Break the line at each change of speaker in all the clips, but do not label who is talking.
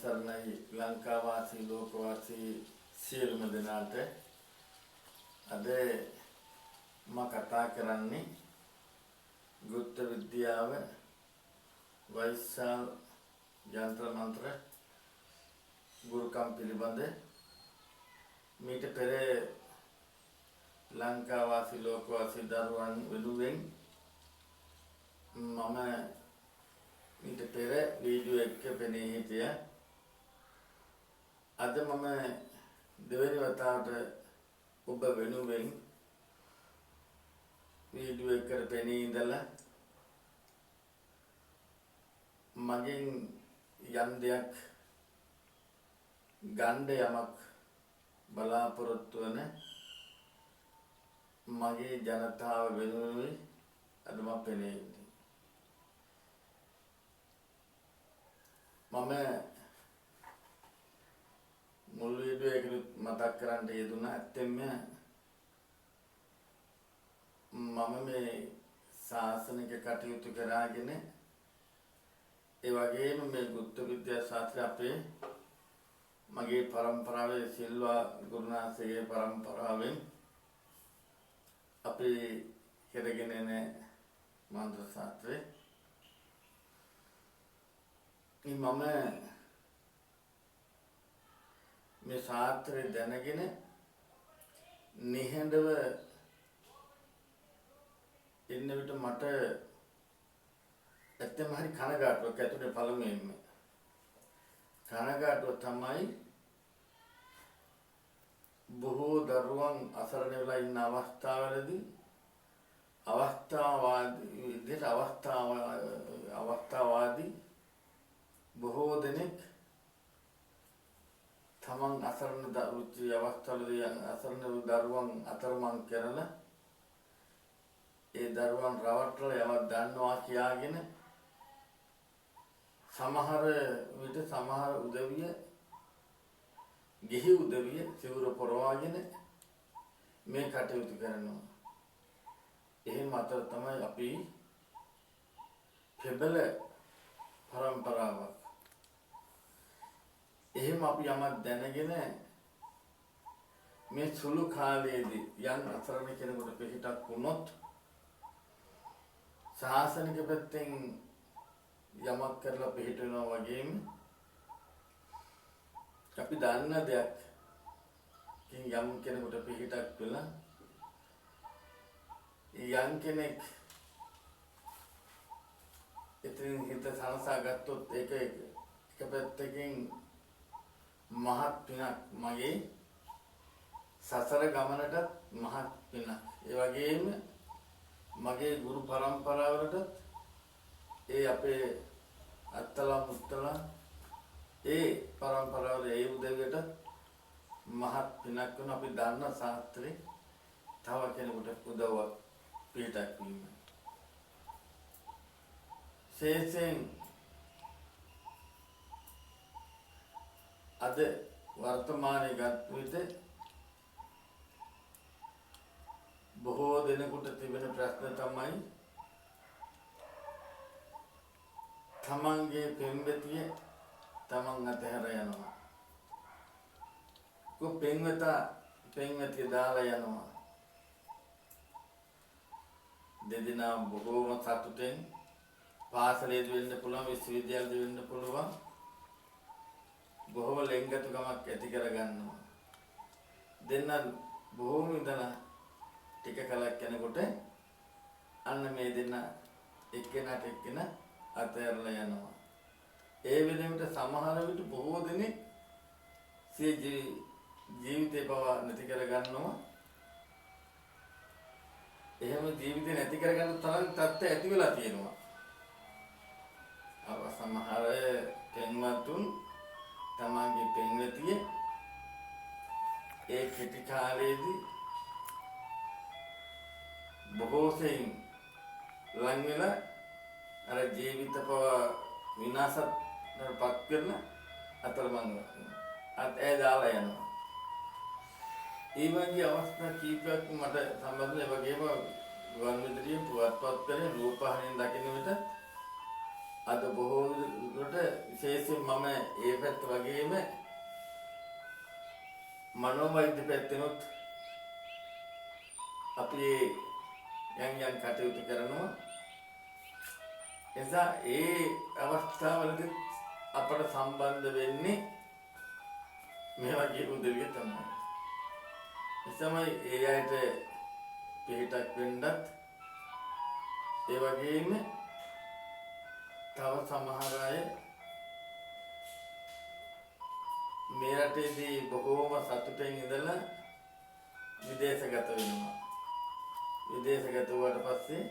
සරණයි ලංකාවාසී ලෝකවාසී සියලුම දෙනාට අද මම කතා කරන්නේ ගුප්ත විද්‍යාව වෛශාල යන්ත්‍ර මන්ත්‍ර ගුරුකම් පිළිබඳ මීට පෙර ලංකාවාසී ලෝකවාසී දරුවන් වෙනුවෙන් මම ඊට පෙර වීඩියෝ එක පෙනී හිටියා. අද මම දෙවෙනි වතාවට ඔබ වෙනුවෙන් වීඩියෝ එකට පෙනී ඉඳලා මගෙන් යම් දෙයක් ගන්න යමක් බලාපොරොත්තු වන මගේ ජනතාව වෙනුවෙන් අද මම පෙනී ඉන්නේ. මම මුල් වීඩියෝ එකේ මතක් කරන්න යෙදුණා ඇත්තෙන්ම මම මේ ශාසනික කටයුතු කරාගෙන ඒ වගේම මේ ගුප්ත විද්‍යා ශාස්ත්‍රය අපේ මගේ පරම්පරාවේ සිල්වා ගුරුනාථගේ පරම්පරාවෙන් අපි කරගෙන යන මන්ත්‍ර ශාස්ත්‍රය මම මේ ශාස්ත්‍රය දැනගෙන නිහඬව ඉන්න විට මට ඇත්තම හරි කනගාටුවක් ඇතුලේ පළමුවෙන්ම කනගාටුව තමයි බොහෝ දරුවන් අසරණ වෙලා ඉන්න අවස්ථාවලදී අවස්ථාවාදී බොහෝ දෙනෙක් තමන් අසරණ දරුවෝ අවස්ථාවලදී අසරණ දරුවන් අතරමං කරලා ඒ දරුවන් රවට්ටලා යමක් දන්නවා කියාගෙන සමහර විට සමහර උදවිය ගිහි උදවිය සිවුර පොරවාගෙන මේ කටයුතු කරනවා. එහෙම අතර තමයි අපි පෙබල පරම්පරාවක්. එහෙම අපි යමක් දැනගෙන මේ සුළු කාලයේදී යම් අසරණ කෙනෙකුට පිටක් වුණොත් ශාසනික පැත්තෙන් යමක් කරලා පිටවෙනවා වගේම අපි දන්න දෙයක් යම් කෙනෙකුට පිටක් වෙලා යම් කෙනෙක් ඉතින් හිත සනසා ගත්තොත් ඒක එක පැත්තකින් මහත් පිනක් මගේ සසර ගමනට මහත් පිනක්. ඒ වගේම මගේ ගුරු පරම්පරාවලට ඒ අපේ අත්තලා මුත්තලා ඒ පරම්පරාවල ඒ උදවියට මහත් පිනක් වෙන අපි දන්න ශාස්ත්‍රේ තව කෙනෙකුට උදව්වක් පිටක් වීම. ශේෂයෙන් අද වර්තමානයේ ගත් විට බොහෝ දෙනෙකුට තිබෙන ප්‍රශ්න තමයි තමන්ගේ පෙම්වතිය තමන් අතහැර යනවා. පෙම්වතිය දාලා යනවා. දෙදෙනා බොහෝම සතුටෙන් පාසලේදී වෙන්න පුළුවන් විශ්වවිද්‍යාලයේදී වෙන්න පුළුවන් බොහෝ ලෙන්ගතුකමක් ඇති කරගන්නවා. දෙන්න බොහෝම ඉඳලා ටික කලක් යනකොට අන්න මේ දෙන්න එක්කෙනාට එක්කෙනා අතහැරලා යනවා. ඒ වෙලෙමට සමහර විට බොහෝ දෙනෙක් සිය ජීවිතේ පවා නැති කරගන්නවා. එහෙම ජීවිතේ නැති කරගන්න තරම් තත්ත්ව ඇති වෙලා තියෙනවා. සමහර පෙන්වතුන් තමන්ගේ පෙන්වතිය ඒ කෙටි කාලයේදී බොහෝ සෙයින් ලං වෙලා අර ජීවිත පවා විනාශයටපත් කරන අතරමං ඒ දාලා යනවා. ඒ වගේ අවස්ථා කීපයක් මට සම්බන්ධ ඒ වගේම ගුවන් විදුලියේ පුවත්පත් කරේ රූපවාහිනියෙන් දකින්න විට අද බොහෝ දුරට විශේෂයෙන් මම ඒ පැත්ත වගේම මනෝවෛද්‍ය පැත්තෙනුත් අපි යම් කටයුතු කරනවා. එසා ඒ අවස්ථාවලදී අපට සම්බන්ධ වෙන්නේ මේ වගේ උදවිය තමයි. එසමයි ඒ අයට පිටක් වෙන්නත් ඒ වගේම තව සමහර අය මේ රටේදී බොහෝම සතුටින් ඉඳලා විදේශගත වෙනවා. විදේශගත වුණාට පස්සේ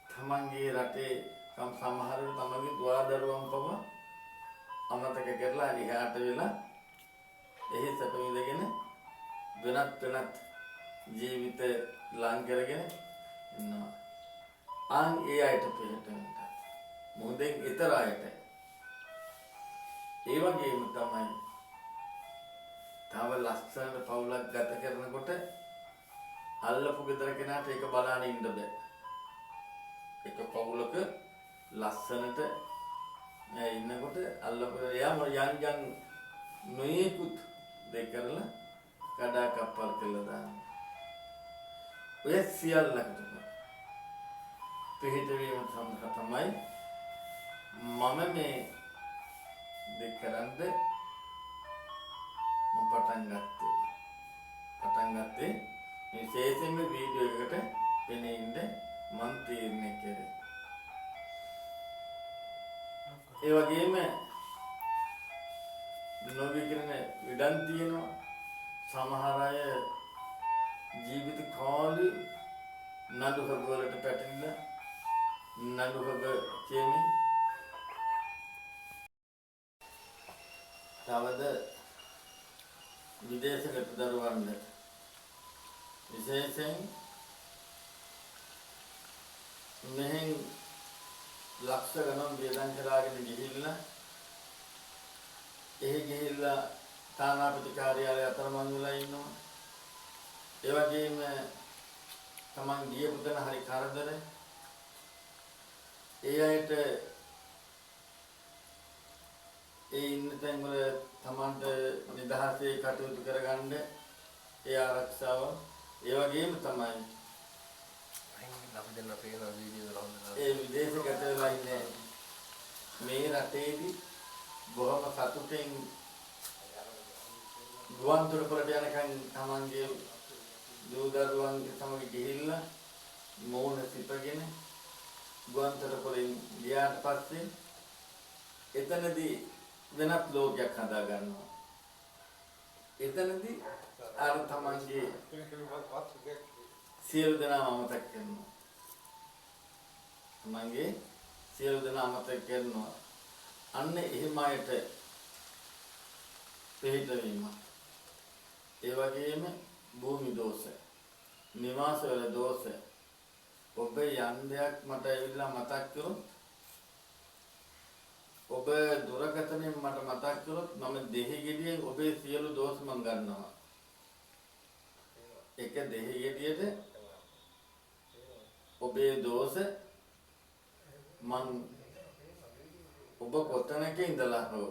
තමන්ගේ රටේ සමහර තමන්ගේ දුවදරුවන් පව අමතක කරලා එහාට වෙලා එහි සැප විඳගෙන වෙනත් ජීවිත ලං කරගෙන ඉන්නවා. ඒ අයට පිළිටෙන්න මොහොතෙන් ඊතර අයට ඒ වගේම තමයි තව ලස්සන පවුලක් ගත කරනකොට අල්ලපු ගෙදර කෙනාට ඒක බලන්න ඉන්න බෑ. එක පවුලක ලස්සනට ඉන්නකොට අල්ලපු එයාම යන් නොයෙකුත් දෙයක් කරලා කඩා කප්පල් කළා දානවා. ඔය සියල්ලකට පිළිහිටවීම සඳහා තමයි මම මේ දෙක කරන්ද පටන් ගත්තේ විශේෂයෙන්ම වීඩියෝ එකට පෙනේ ඉන්න මම තීරණය කළේ. ඒ වගේම නොවිකරන විඩන් තියෙනවා. සමහර අය ජීවිත කාලේ නඩු හගවලට පැටලිලා නඩු හග කියන්නේ තවද විදේශගත දරුවන්ට විශේෂයෙන් මෙහෙන් ලක්ෂ ගණන් වේදන් කරාගෙන ගිහිල්ලා ගිහිල්ලා තානාපති කාර්යාලය අතරමං වෙලා ඉන්නවා. ඒ වගේම තමන් ගියපු තැන හරි කරදර. ඒ අයට ඒ ඉන්න තැන් වල තමන්ට නිදහසේ කටයුතු කරගන්න ඒ ආරක්ෂාව. ඒ වගේම තමයි ඒ විදේශගත වෙලා ඉන්නේ මේ රටේදී බොහොම සතුටින් ගුවන්තොටුපළට යනකම් තමන්ගේ දූ දරුවන්ගේ සමග ගිහිල්ලා මෝන සිපගෙන ගුවන්තොටුපළෙන් ගියාට පස්සේ එතනදී වෙනත් ලෝකයක් හදා ගන්නවා. එතනදී අර තමන්ගේ සියලු දෙනාම අමතක කරනවා. තමන්ගේ සියලු දෙනා අමතක කරනවා. අන්න එහෙම අයට පිළිහිටවීම. ඒ වගේම භූමි දෝෂ, නිවාස වල දෝෂ. ඔබ යම් දෙයක් මට ඇවිල්ලා මතක් කරොත්, ඔබ දුරකථනයෙන් මට මතක් කරොත් මම දෙහි ගෙඩියෙන් ඔබේ සියලු දෝෂ මම ගන්නවා. එක දෙහි ගෙඩියට ඔබේ දෝෂ මං ඔබ කොතනක ඉඳලා හෝ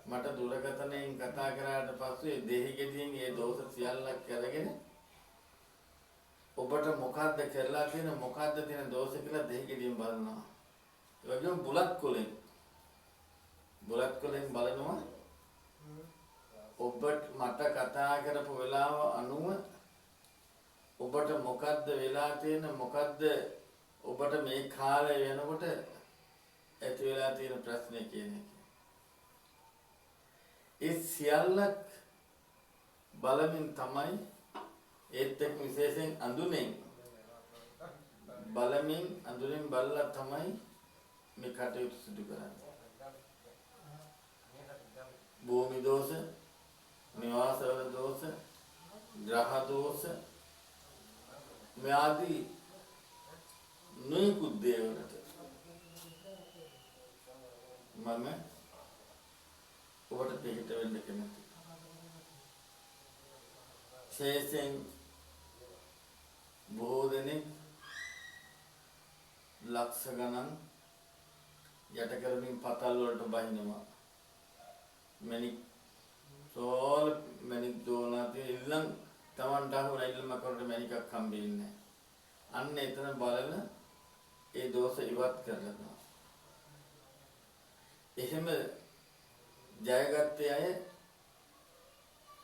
මට දුරකථනයෙන් කතා කරාට පස්සේ දෙහි ගෙඩියෙන් ඒ දෝෂ සියල්ලක් කරගෙන ඔබට මොකද්ද කරලා තියෙන මොකද්ද තියෙන දෝෂ කියලා දෙහි ගෙඩියෙන් බලනවා. ඒ වගේම බුලත් කොලෙන් බලනවා. ඔබට මට කතා කරපු වෙලාව අනුව ඔබට මොකද්ද වෙලා තියෙන මොකද්ද ඔබට මේ කාලය වෙනකොට ඇති වෙලා තියෙන ප්‍රශ්නේ කියන එක. ඒ සියල්ලක් බලමින් තමයි ඒත් එක් විශේෂයෙන් අඳුනෙන් බලලා තමයි මේ කටයුතු සිදු කරන්නේ. භූමි දෝෂ, නිවාසවල දෝෂ, ග්‍රහ දෝෂ මේ ආදී නොයෙකුත් දේවලට මම ඔබට පිළිහිට වෙන්න කැමතියි. විශේෂයෙන් බොහෝ දෙනෙක් ලක්ෂ ගණන් යට කරමින් පතල් වලට බහිනවා. මැණික් සෝල් මැණික් දෝනාති ඉල්ලන් Tamanට අහුන ඉල්ලම කරට මැණිකක් හම්බෙන්නේ නැහැ. අන්න එතන බලන ඒ දෝෂ ඉවත් කරනවා. එහෙම ජයගත්තේ අය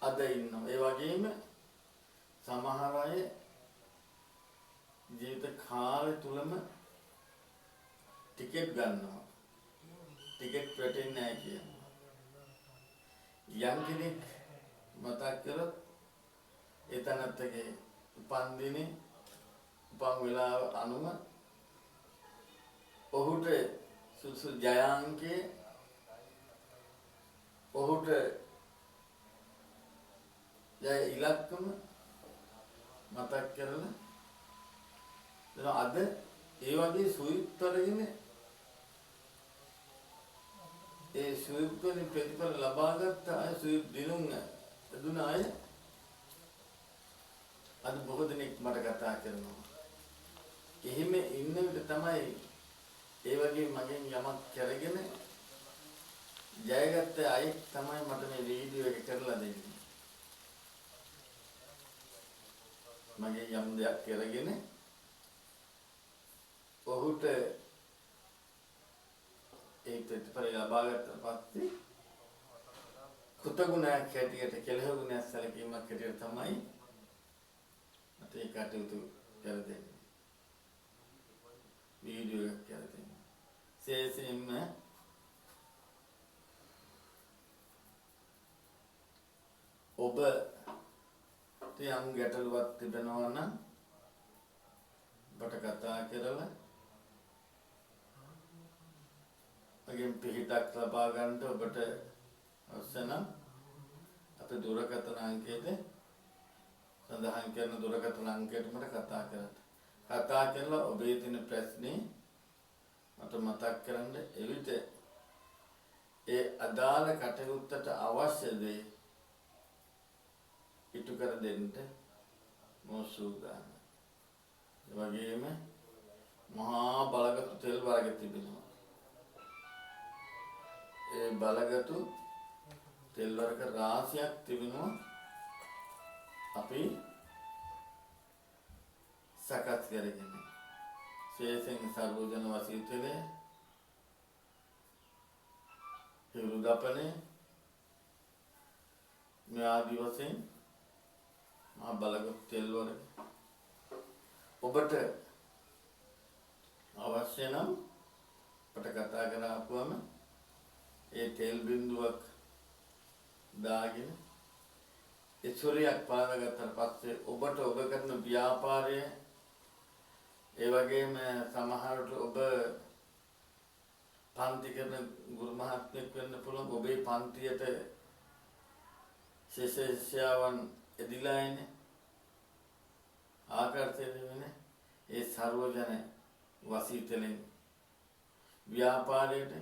අද ඉන්නවා. ඒ වගේම සමහර අය ජීවිත කාලය තුලම ටිකට් ගන්නවා. ටිකට් වැටෙන්නේ නැහැ කියනවා. යම් කෙනෙක් මතක් කරොත් ඒ තනත්තගේ උපන් දිනේ උපන් වෙලාව අනුව ඔහුට සුසු ජයාංකයේ ඔහුට ජය ඉලක්කම මතක් කරලා දැන් අද ඒ වගේ සුයිප් වලින් ඒ සුයිප් වලින් ප්‍රතිඵල ලබාගත් අය සුයිප් දිනුම් දුන අය අද බොහෝ දෙනෙක් මට කතා කරනවා. එහෙම ඉන්න විට තමයි ඒ වගේ මගෙන් යමක් කරගෙන ජයගත්ත අය තමයි මට මේ වීඩියෝ එක කරලා දෙන්නේ. මගේ යම් දෙයක් කරගෙන ඔහුට ඒ ප්‍රතිඵල ලබාගත්ත පස්සේ කෘතගුණයක් හැටියට කෙලෙහ ගුණයක් සැලකීමක් හැටියට තමයි මට ඒ කටයුතු කර දෙන්නේ. වීඩියෝ එකක් කර දෙන්නේ. විශේෂයෙන්ම ඔබ යම් ගැටලුවක් තිබෙනවා නම් ඔබට කතා කරලා මගෙන් පිළිටක් ලබා ගන්නට ඔබට අවශ්‍ය නම් අපේ දුරකථන අංකයට සඳහන් කරන දුරකථන අංකයට මට කතා කරන්න. කතා කරලා ඔබේ තියෙන ප්‍රශ්නේ මට මතක් කරන්න එවිට ඒ අදාළ කටයුත්තට අවශ්‍ය දේ ඉටු කර දෙන්න මොසුදාන. ඒ වගේම මහා බලගත් තෙල් වර්ග තිබෙනවා. ඒ බලගත් තෙල් වර්ග රාශියක් තිබෙනවා. අපි සකස් කරගෙන ශේෂයෙන් සර්වජන වසීතලේ හිරුදපනේ මේ ආදි වශයෙන් මහා බලගත් තෙල් වර්ග ඔබට අවශ්‍ය නම් අපට කතා කරාපුවම ඒ තෙල් බිඳුවක් දාගෙන ඒ සූර්යයක් පාදගත්තට පස්සේ ඔබට ඔබ කරන ව්‍යාපාරය ඒ වගේම සමහරට ඔබ පන්ති කරන ගුරු මහත්මයෙක් වෙන්න පුළුවන්. ඔබේ පන්තියට ශිෂ්‍යයන් එදිලා ඉන්නේ ආකර්ෂණය වෙන ඒ සර්වජන වසීතලෙන් ව්‍යාපාරයට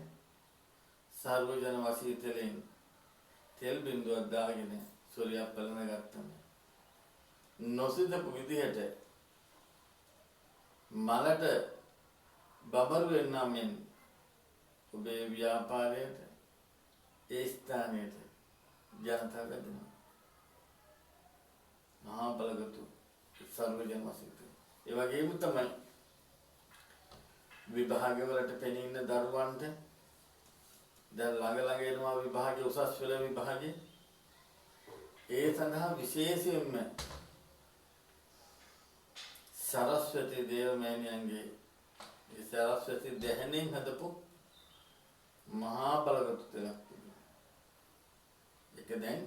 සර්වජන වසීතලෙන් තෙල් බිඳුවක් දාගෙන සූර්යයා පලන ගත්තම නොසිතපු විදිහට මලට බබරු වෙනමින් ඔබේ ව්‍යාපාරයට ඒ ස්ථානයට ජනතාව දෙනවා. මහා බලගත් සර්වජන වසීතල. ඒ වගේම තමයි විභාගවලට පෙනී ඉන්න දරුවන්ට දැන් ළඟ එනවා විභාගයේ උසස් පෙළ විභාගයේ ඒ සඳහා විශේෂයෙන්ම සරස්වති දේවමෑණියන්ගේ ඒ සරස්වති දෙහණෙන් හදපු මහා බලගත් තෙලක් තිබුණා. ඒක දැන්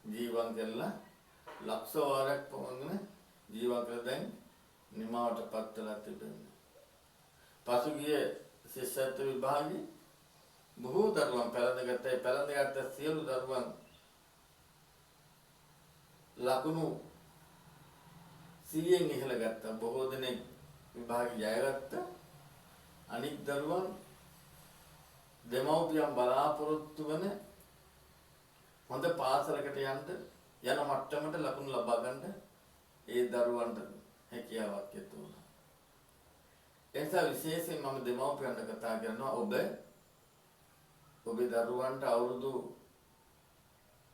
ජීවන් කරලා ලක්ෂ වාරයක් පමණ ජීවන් කරලා දැන් නිමාවට පත් වෙලා තිබෙනවා. පසුගිය ශිෂ්‍යත්ව විභාගයේ බොහෝ දරුවන් පැලඳගත්ත සියලු දරුවන් ලකුණු 100න් ඉහළ ගත්තා. බොහෝ දෙනෙක් විභාගය ජයගත්තා. අනික් දරුවන් දෙමව්පියන් බලාපොරොත්තු වන හොඳ පාසලකට යන මට්ටමට ලකුණු ලබා ගන්න ඒ දරුවන්ට හැකියාවක් ඇති වුණා. ඒ එනිසා විශේෂයෙන් මම දෙමව්පියන්ට කතා කරනවා ඔබේ දරුවන්ට අවුරුදු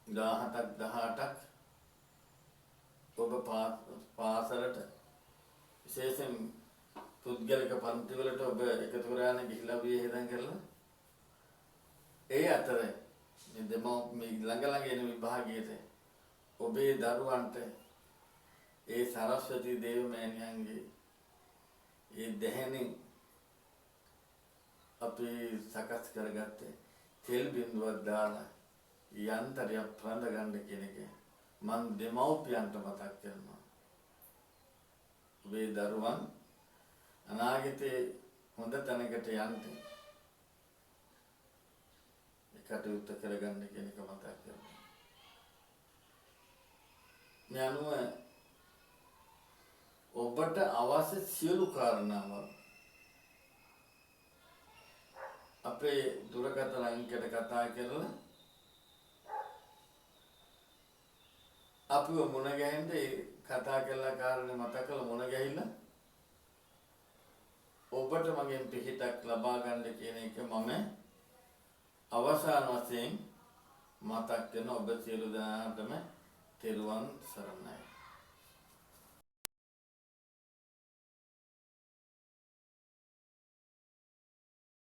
17ක් 18ක් ඔබ පාසලට විශේෂයෙන් පුද්ගලික පන්ති වලට ඔබ එකතු කරගෙන ගිහිලා වියහිදන් කරලා ඒ අතරේ මේ ළඟ එන විභාගයේට ඔබේ දරුවන්ට ඒ සරස්වති දේව මෑණියන්ගේ ඒ දැහැණින් අපි සකස් කරගත්තේ තෙල් බිඳුවක් දාලා යන්ත්‍රයක් ප්‍රඳ ගන්න කියන එක මම දෙමව්පියන්ට මතක් කරනවා. ඔබේ දරුවන් අනාගතේ හොඳ තැනකට යන්න කටයුත්ත කරගන්න කියන එක මතක් කරනවා. මේ අනුව ඔබට අවශ්‍ය සියලු කාරණාවල් අපේ දුරකථන අංකයට කතා කරලා අපිව මුණ ගැහෙන්න කතා කරලා කාරණේ මතක කරලා මුණ ගැහිලා ඔබට මගෙන් පිහිටක් ලබා ගන්න කියන එක මම අවසාන වශයෙන් මතක් කරන ඔබ සියලු දෙනාටම තෙරුවන් සරණයි.